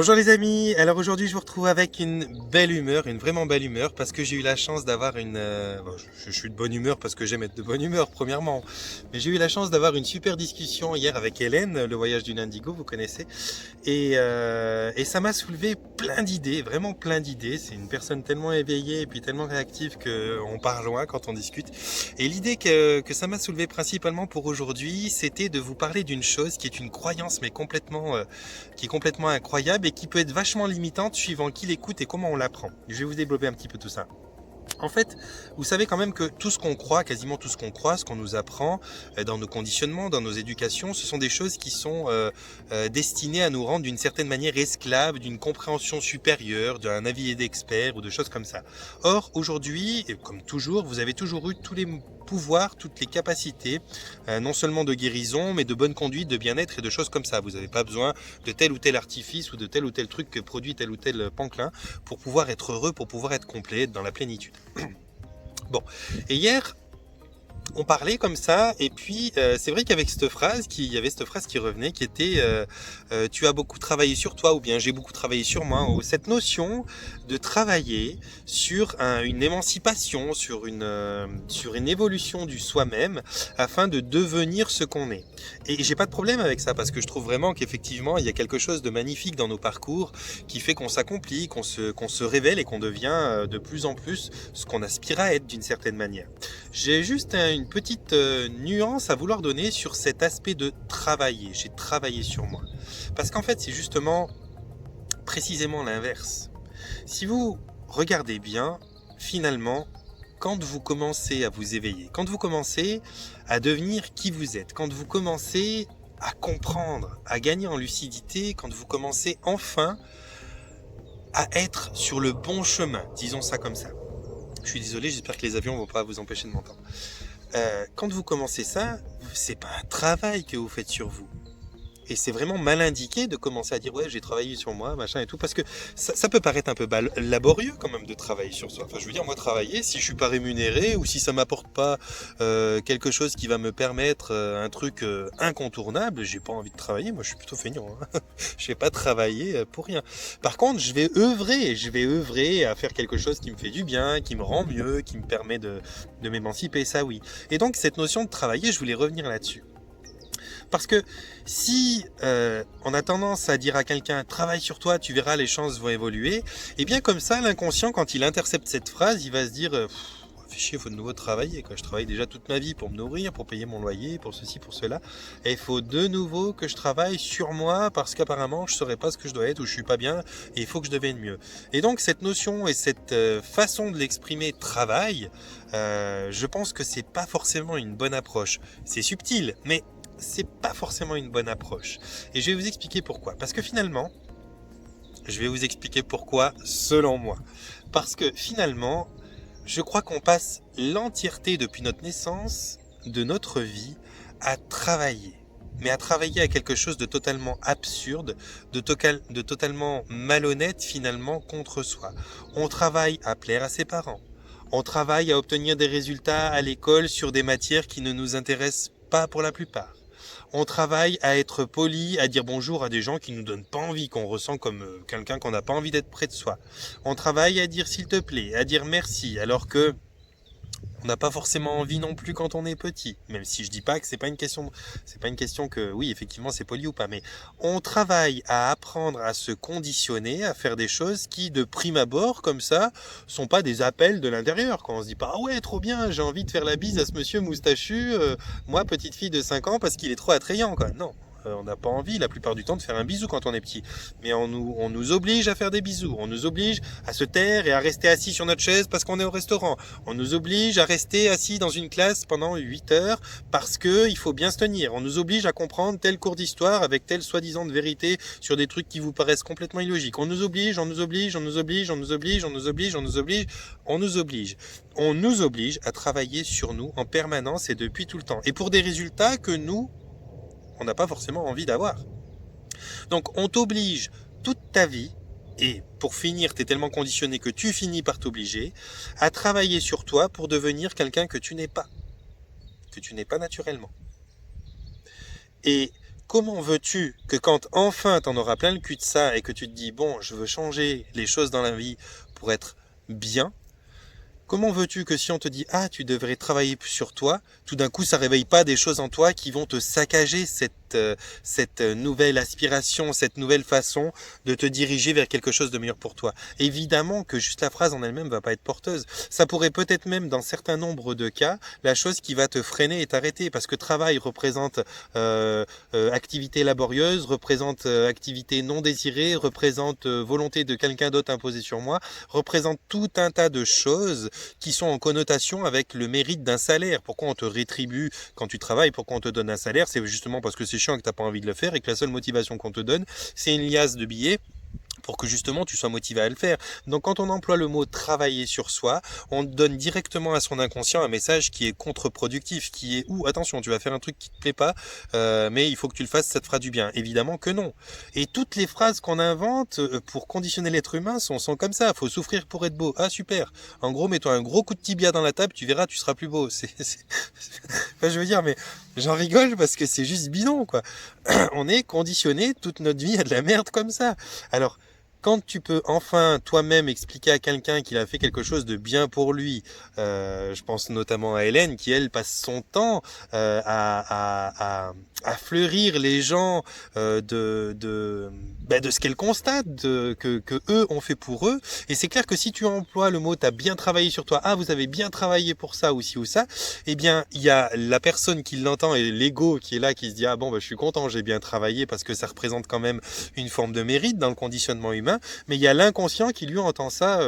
Bonjour les amis, alors aujourd'hui je vous retrouve avec une belle humeur, une vraiment belle humeur parce que j'ai eu la chance d'avoir je suis de bonne humeur parce que j'aime être de bonne humeur premièrement, mais j'ai eu la chance d'avoir une super discussion hier avec Hélène, le voyage d'une Indigo, vous connaissez, et ça m'a soulevé plein d'idées, vraiment plein d'idées. C'est une personne tellement éveillée et puis tellement réactive qu'on part loin quand on discute. Et l'idée que ça m'a soulevé principalement pour aujourd'hui, c'était de vous parler d'une chose qui est une croyance mais qui est complètement incroyable et qui peut être vachement limitante suivant qui l'écoute et comment on l'apprend. Je vais vous développer un petit peu tout ça. En fait, vous savez quand même que tout ce qu'on croit, quasiment tout ce qu'on croit, ce qu'on nous apprend dans nos conditionnements, dans nos éducations, ce sont des choses qui sont destinées à nous rendre d'une certaine manière esclaves d'une compréhension supérieure, d'un avis d'expert ou de choses comme ça. Or, aujourd'hui, et comme toujours, vous avez toujours eu tous les pouvoirs, toutes les capacités, non seulement de guérison, mais de bonne conduite, de bien-être et de choses comme ça. Vous n'avez pas besoin de tel ou tel artifice ou de tel ou tel truc que produit tel ou tel panclin pour pouvoir être heureux, pour pouvoir être complet, être dans la plénitude. Bon, et hier, on parlait comme ça, et puis c'est vrai qu'avec il y avait cette phrase qui revenait, qui était tu as beaucoup travaillé sur toi, ou bien j'ai beaucoup travaillé sur moi, ou cette notion de travailler sur une émancipation, sur une évolution du soi-même, afin de devenir ce qu'on est. Et j'ai pas de problème avec ça, parce que je trouve vraiment qu'effectivement, il y a quelque chose de magnifique dans nos parcours, qui fait qu'on s'accomplit, qu'on se révèle, et qu'on devient de plus en plus ce qu'on aspire à être d'une certaine manière. J'ai juste une petite nuance à vouloir donner sur cet aspect de travailler. J'ai travaillé sur moi. Parce qu'en fait, c'est justement précisément l'inverse. Si vous regardez bien, finalement, quand vous commencez à vous éveiller, quand vous commencez à devenir qui vous êtes, quand vous commencez à comprendre, à gagner en lucidité, quand vous commencez enfin à être sur le bon chemin, disons ça comme ça. Je suis désolé, j'espère que les avions ne vont pas vous empêcher de m'entendre. Quand vous commencez ça, c'est pas un travail que vous faites sur vous. Et c'est vraiment mal indiqué de commencer à dire ouais j'ai travaillé sur moi machin et tout parce que ça peut paraître un peu laborieux quand même de travailler sur soi. Enfin je veux dire moi travailler si je suis pas rémunéré ou si ça m'apporte pas quelque chose qui va me permettre un truc incontournable, j'ai pas envie de travailler. Moi je suis plutôt feignant. Hein. Je vais pas travailler pour rien. Par contre je vais œuvrer à faire quelque chose qui me fait du bien, qui me rend mieux, qui me permet de m'émanciper, ça oui. Et donc cette notion de travailler, je voulais revenir là-dessus. Parce que si on a tendance à dire à quelqu'un travaille sur toi, tu verras les chances vont évoluer, et bien comme ça l'inconscient quand il intercepte cette phrase, il va se dire fais chier, il faut de nouveau travailler quoi. Je travaille déjà toute ma vie pour me nourrir, pour payer mon loyer, pour ceci, pour cela, et il faut de nouveau que je travaille sur moi parce qu'apparemment je ne saurais pas ce que je dois être ou je suis pas bien et il faut que je devienne mieux. Et donc cette notion et cette façon de l'exprimer travail, je pense que c'est pas forcément une bonne approche. C'est subtil, mais c'est pas forcément une bonne approche. Et je vais vous expliquer pourquoi. Parce que finalement, je vais vous expliquer pourquoi selon moi. Parce que finalement, je crois qu'on passe l'entièreté depuis notre naissance de notre vie à travailler. Mais à travailler à quelque chose de totalement absurde, de totalement malhonnête finalement contre soi. On travaille à plaire à ses parents. On travaille à obtenir des résultats à l'école sur des matières qui ne nous intéressent pas pour la plupart. On travaille à être poli, à dire bonjour à des gens qui nous donnent pas envie, qu'on ressent comme quelqu'un qu'on n'a pas envie d'être près de soi. On travaille à dire s'il te plaît, à dire merci, alors que on n'a pas forcément envie non plus quand on est petit. Même si je dis pas que c'est pas une question que oui effectivement c'est poli ou pas, mais on travaille à apprendre à se conditionner, à faire des choses qui de prime abord comme ça sont pas des appels de l'intérieur. Quand on se dit pas ah ouais trop bien, j'ai envie de faire la bise à ce monsieur moustachu, moi petite fille de 5 ans parce qu'il est trop attrayant quoi. Non. On n'a pas envie la plupart du temps de faire un bisou quand on est petit. Mais on nous oblige à faire des bisous. On nous oblige à se taire et à rester assis sur notre chaise parce qu'on est au restaurant. On nous oblige à rester assis dans une classe pendant 8 heures parce que il faut bien se tenir. On nous oblige à comprendre tel cours d'histoire avec telle soi-disant de vérité sur des trucs qui vous paraissent complètement illogiques. On nous oblige, on nous oblige, on nous oblige, on nous oblige, on nous oblige, on nous oblige, on nous oblige. On nous oblige à travailler sur nous en permanence et depuis tout le temps. Et pour des résultats que nous, on n'a pas forcément envie d'avoir. Donc on t'oblige toute ta vie, et pour finir, tu es tellement conditionné que tu finis par t'obliger, à travailler sur toi pour devenir quelqu'un que tu n'es pas naturellement. Et comment veux-tu que quand enfin t'en auras plein le cul de ça et que tu te dis bon, je veux changer les choses dans la vie pour être bien, comment veux-tu que si on te dit ah tu devrais travailler sur toi, tout d'un coup ça réveille pas des choses en toi qui vont te saccager cette nouvelle aspiration, cette nouvelle façon de te diriger vers quelque chose de meilleur pour toi. Évidemment que juste la phrase en elle-même va pas être porteuse. Ça pourrait peut-être même dans certains nombres de cas la chose qui va te freiner et t'arrêter parce que travail représente activité laborieuse, représente activité non désirée, représente volonté de quelqu'un d'autre imposée sur moi, représente tout un tas de choses qui sont en connotation avec le mérite d'un salaire. Pourquoi on te rétribue quand tu travailles? Pourquoi on te donne un salaire? C'est justement parce que c'est chiant et que tu n'as pas envie de le faire et que la seule motivation qu'on te donne, c'est une liasse de billets pour que justement tu sois motivé à le faire. Donc quand on emploie le mot travailler sur soi, on donne directement à son inconscient un message qui est contre-productif, qui est attention, tu vas faire un truc qui te plaît pas, mais il faut que tu le fasses, ça te fera du bien. Évidemment que non. Et toutes les phrases qu'on invente pour conditionner l'être humain sont comme ça. Faut souffrir pour être beau. Ah super. En gros, mets-toi un gros coup de tibia dans la table, tu verras, tu seras plus beau. Enfin, je veux dire, mais j'en rigole parce que c'est juste bidon, quoi. On est conditionné toute notre vie à de la merde comme ça. Alors, quand tu peux enfin toi-même expliquer à quelqu'un qu'il a fait quelque chose de bien pour lui, je pense notamment à Hélène qui elle passe son temps à fleurir les gens de ce qu'elle constate, que eux ont fait pour eux. Et c'est clair que si tu emploies le mot t'as bien travaillé sur toi, ah vous avez bien travaillé pour ça ou ci ou ça, eh bien il y a la personne qui l'entend et l'ego qui est là qui se dit ah bon bah, je suis content, j'ai bien travaillé parce que ça représente quand même une forme de mérite dans le conditionnement humain. Mais il y a l'inconscient qui lui entend ça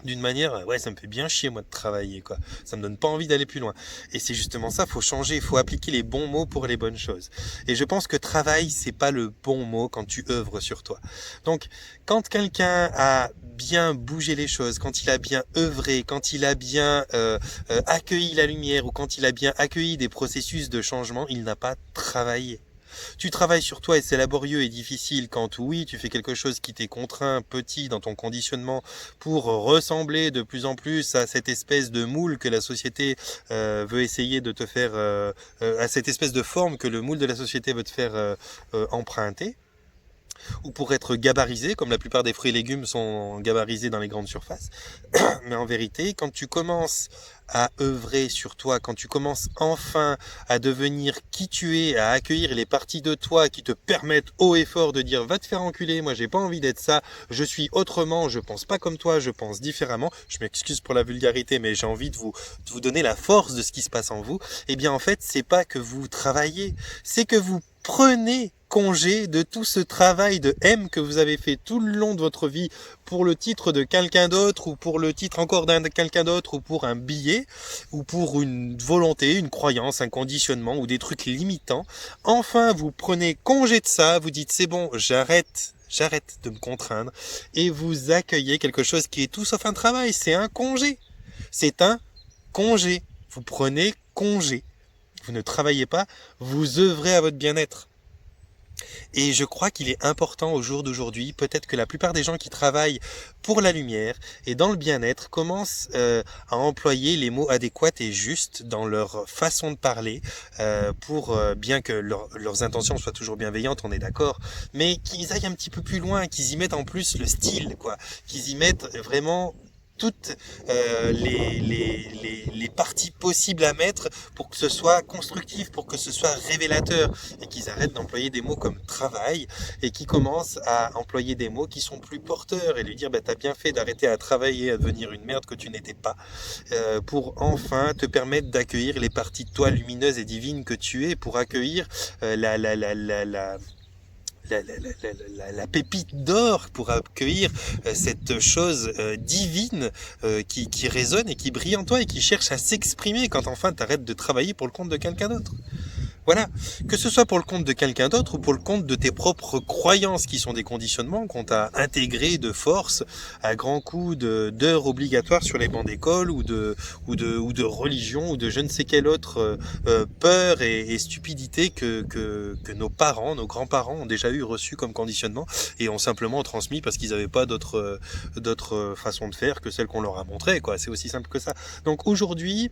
d'une manière, ouais ça me fait bien chier moi de travailler quoi, ça me donne pas envie d'aller plus loin. Et c'est justement ça, faut changer, faut appliquer les bons mots pour les bonnes choses. Et je pense que travail c'est pas le bon mot quand tu œuvres sur toi. Donc quand quelqu'un a bien bougé les choses, quand il a bien œuvré, quand il a bien accueilli la lumière ou quand il a bien accueilli des processus de changement, il n'a pas travaillé. Tu travailles sur toi et c'est laborieux et difficile quand oui, tu fais quelque chose qui t'est contraint petit dans ton conditionnement pour ressembler de plus en plus à cette espèce de moule que la société veut essayer de te faire, à cette espèce de forme que le moule de la société veut te faire emprunter. Ou pour être gabarisé, comme la plupart des fruits et légumes sont gabarisés dans les grandes surfaces. Mais en vérité, quand tu commences à œuvrer sur toi, quand tu commences enfin à devenir qui tu es, à accueillir les parties de toi qui te permettent haut et fort de dire va te faire enculer, moi j'ai pas envie d'être ça, je suis autrement, je pense pas comme toi, je pense différemment, je m'excuse pour la vulgarité mais j'ai envie de vous donner la force de ce qui se passe en vous, eh bien en fait c'est pas que vous travaillez, c'est que vous prenez congé de tout ce travail de M que vous avez fait tout le long de votre vie pour le titre de quelqu'un d'autre ou pour le titre encore d'un quelqu'un d'autre ou pour un billet ou pour une volonté, une croyance, un conditionnement ou des trucs limitants. Enfin, vous prenez congé de ça, vous dites c'est bon, j'arrête de me contraindre et vous accueillez quelque chose qui est tout sauf un travail, c'est un congé. C'est un congé. Vous prenez congé. Vous ne travaillez pas, vous œuvrez à votre bien-être. Et je crois qu'il est important au jour d'aujourd'hui, peut-être que la plupart des gens qui travaillent pour la lumière et dans le bien-être commencent à employer les mots adéquats et justes dans leur façon de parler pour, bien que leurs intentions soient toujours bienveillantes, on est d'accord, mais qu'ils aillent un petit peu plus loin, qu'ils y mettent en plus le style, quoi, qu'ils y mettent vraiment toutes les parties possibles à mettre pour que ce soit constructif, pour que ce soit révélateur et qu'ils arrêtent d'employer des mots comme travail et qu'ils commencent à employer des mots qui sont plus porteurs et lui dire bah, t'as bien fait d'arrêter à travailler, à devenir une merde que tu n'étais pas pour enfin te permettre d'accueillir les parties de toi lumineuses et divines que tu es, pour accueillir la pépite d'or, pour accueillir cette chose divine qui résonne et qui brille en toi et qui cherche à s'exprimer quand enfin tu arrêtes de travailler pour le compte de quelqu'un d'autre. Voilà, que ce soit pour le compte de quelqu'un d'autre ou pour le compte de tes propres croyances qui sont des conditionnements qu'on t'a intégrés de force à grands coups d'heures obligatoires sur les bancs d'école ou de religion ou de je ne sais quelle autre peur et stupidité que nos parents, nos grands-parents ont déjà reçu comme conditionnement et ont simplement transmis parce qu'ils n'avaient pas d'autres façons de faire que celles qu'on leur a montrées, quoi. C'est aussi simple que ça. Donc aujourd'hui,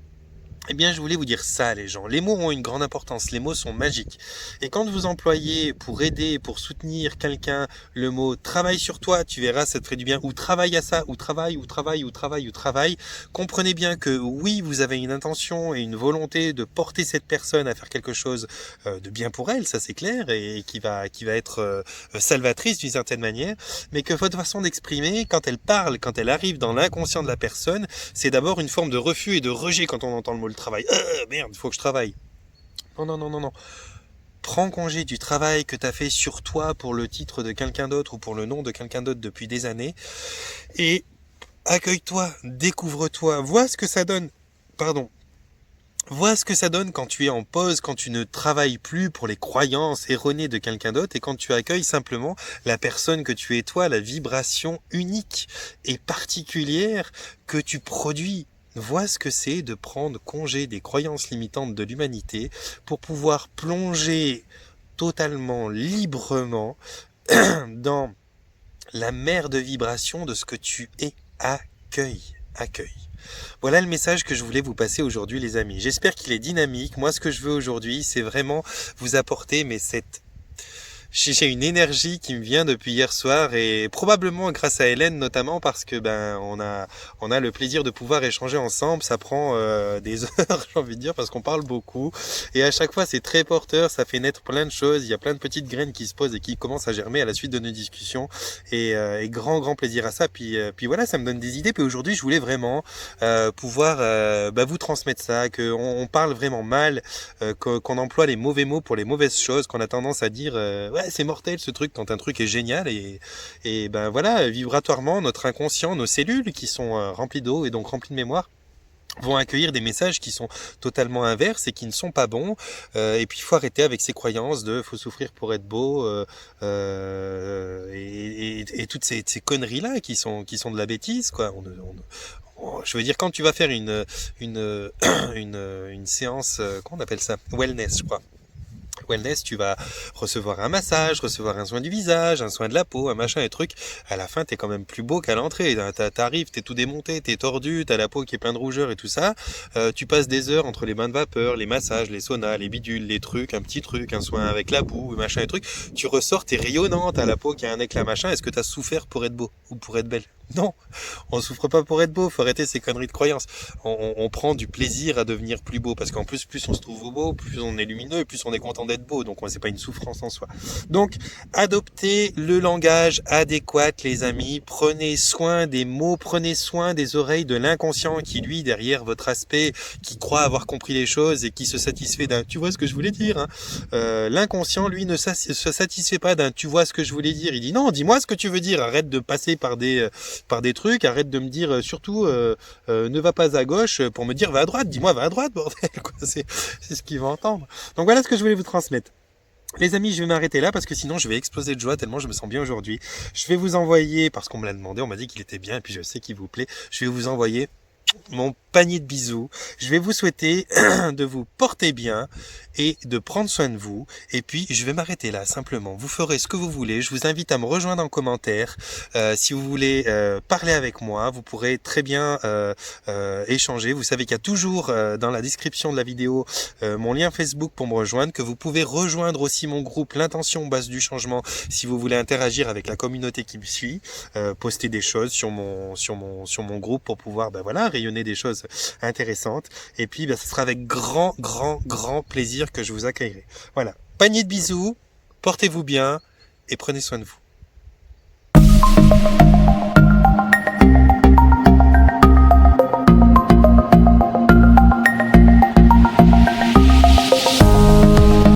Eh bien, je voulais vous dire ça, les gens. Les mots ont une grande importance. Les mots sont magiques. Et quand vous employez pour aider, pour soutenir quelqu'un, le mot travaille sur toi, tu verras, ça te ferait du bien. Ou travaille à ça, ou travaille, ou travaille, ou travaille, ou travaille. Comprenez bien que oui, vous avez une intention et une volonté de porter cette personne à faire quelque chose de bien pour elle, ça c'est clair, et qui va être salvatrice d'une certaine manière. Mais que votre façon d'exprimer, quand elle parle, quand elle arrive dans l'inconscient de la personne, c'est d'abord une forme de refus et de rejet quand on entend le mot le travail. Merde, il faut que je travaille. Non, non, non, non, non. Prends congé du travail que tu as fait sur toi pour le titre de quelqu'un d'autre ou pour le nom de quelqu'un d'autre depuis des années et accueille-toi, découvre-toi, vois ce que ça donne. Pardon. Vois ce que ça donne quand tu es en pause, quand tu ne travailles plus pour les croyances erronées de quelqu'un d'autre et quand tu accueilles simplement la personne que tu es toi, la vibration unique et particulière que tu produis. Vois ce que c'est de prendre congé des croyances limitantes de l'humanité pour pouvoir plonger totalement librement dans la mer de vibration de ce que tu es. Accueille. Voilà le message que je voulais vous passer aujourd'hui, les amis. J'espère qu'il est dynamique. Moi, ce que je veux aujourd'hui, c'est vraiment vous apporter j'ai une énergie qui me vient depuis hier soir et probablement grâce à Hélène notamment parce que on a le plaisir de pouvoir échanger ensemble. Ça prend des heures, j'ai envie de dire, parce qu'on parle beaucoup et à chaque fois c'est très porteur, ça fait naître plein de choses. Il y a plein de petites graines qui se posent et qui commencent à germer à la suite de nos discussions et grand plaisir à ça. Puis voilà, ça me donne des idées. Puis aujourd'hui, je voulais vraiment pouvoir vous transmettre ça, qu'on parle vraiment mal, qu'on emploie les mauvais mots pour les mauvaises choses, qu'on a tendance à dire ouais, c'est mortel ce truc quand un truc est génial et voilà, vibratoirement notre inconscient, nos cellules qui sont remplies d'eau et donc remplies de mémoire vont accueillir des messages qui sont totalement inverses et qui ne sont pas bons et puis il faut arrêter avec ces croyances de faut souffrir pour être beau et toutes ces conneries là qui sont de la bêtise quoi. Je veux dire, quand tu vas faire une une séance, comment on appelle ça, wellness je crois, wellness, tu vas recevoir un massage, recevoir un soin du visage, un soin de la peau, un machin et truc. À la fin, t'es quand même plus beau qu'à l'entrée. T'arrives, t'es tout démonté, t'es tordu, t'as la peau qui est pleine de rougeur et tout ça. Tu passes des heures entre les bains de vapeur, les massages, les saunas, les bidules, les trucs, un petit truc, un soin avec la boue, machin et truc. Tu ressors, t'es rayonnant, t'as la peau qui a un éclat machin. Est-ce que t'as souffert pour être beau ou pour être belle? Non, on souffre pas pour être beau, faut arrêter ces conneries de croyances. On prend du plaisir à devenir plus beau, parce qu'en plus on se trouve beau, plus on est lumineux, et plus on est content d'être beau, donc c'est pas une souffrance en soi. Donc, adoptez le langage adéquat, les amis, prenez soin des mots, prenez soin des oreilles de l'inconscient qui, lui, derrière votre aspect, qui croit avoir compris les choses et qui se satisfait d'un « tu vois ce que je voulais dire hein ?» L'inconscient, lui, ne se satisfait pas d'un « tu vois ce que je voulais dire ?» Il dit « non, dis-moi ce que tu veux dire, arrête de passer par des trucs, arrête de me dire surtout ne va pas à gauche pour me dire va à droite, dis-moi va à droite bordel quoi, c'est ce qu'il va entendre. Donc voilà ce que je voulais vous transmettre. Les amis, je vais m'arrêter là parce que sinon je vais exploser de joie tellement je me sens bien aujourd'hui. Je vais vous envoyer, parce qu'on me l'a demandé, on m'a dit qu'il était bien et puis je sais qu'il vous plaît, je vais vous envoyer mon panier de bisous. Je vais vous souhaiter de vous porter bien et de prendre soin de vous. Et puis, je vais m'arrêter là, simplement. Vous ferez ce que vous voulez. Je vous invite à me rejoindre en commentaire. Si vous voulez parler avec moi, vous pourrez très bien échanger. Vous savez qu'il y a toujours dans la description de la vidéo mon lien Facebook pour me rejoindre, que vous pouvez rejoindre aussi mon groupe L'Intention Base du Changement si vous voulez interagir avec la communauté qui me suit, poster des choses sur mon groupe pour pouvoir rayonner des choses intéressantes. Et puis, ce sera avec grand plaisir que je vous accueillerai. Voilà. Panier de bisous, portez-vous bien et prenez soin de vous.